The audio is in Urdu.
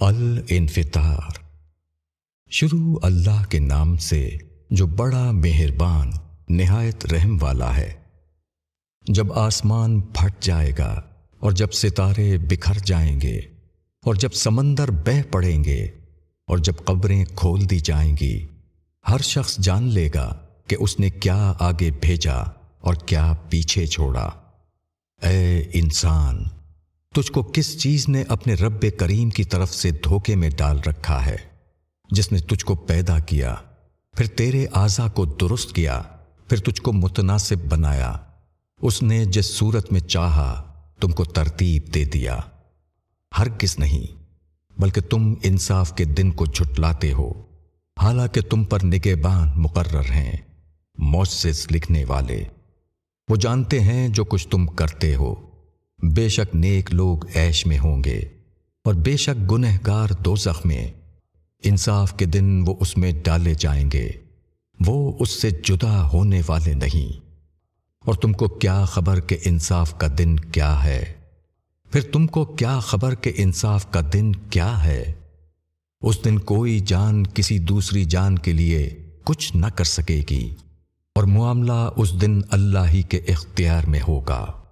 الانفطار۔ شروع اللہ کے نام سے جو بڑا مہربان نہایت رحم والا ہے۔ جب آسمان پھٹ جائے گا اور جب ستارے بکھر جائیں گے اور جب سمندر بہہ پڑیں گے اور جب قبریں کھول دی جائیں گی، ہر شخص جان لے گا کہ اس نے کیا آگے بھیجا اور کیا پیچھے چھوڑا۔ اے انسان، تجھ کو کس چیز نے اپنے رب کریم کی طرف سے دھوکے میں ڈال رکھا ہے، جس نے تجھ کو پیدا کیا، پھر تیرے اعضاء کو درست کیا، پھر تجھ کو متناسب بنایا۔ اس نے جس صورت میں چاہا تم کو ترتیب دے دیا۔ ہرگز نہیں، بلکہ تم انصاف کے دن کو جھٹلاتے ہو، حالانکہ تم پر نگہبان مقرر ہیں، معجز لکھنے والے۔ وہ جانتے ہیں جو کچھ تم کرتے ہو۔ بے شک نیک لوگ عیش میں ہوں گے اور بے شک گنہگار دوزخ میں۔ انصاف کے دن وہ اس میں ڈالے جائیں گے، وہ اس سے جدا ہونے والے نہیں۔ اور تم کو کیا خبر کہ انصاف کا دن کیا ہے؟ پھر تم کو کیا خبر کہ انصاف کا دن کیا ہے؟ اس دن کوئی جان کسی دوسری جان کے لیے کچھ نہ کر سکے گی، اور معاملہ اس دن اللہ ہی کے اختیار میں ہوگا۔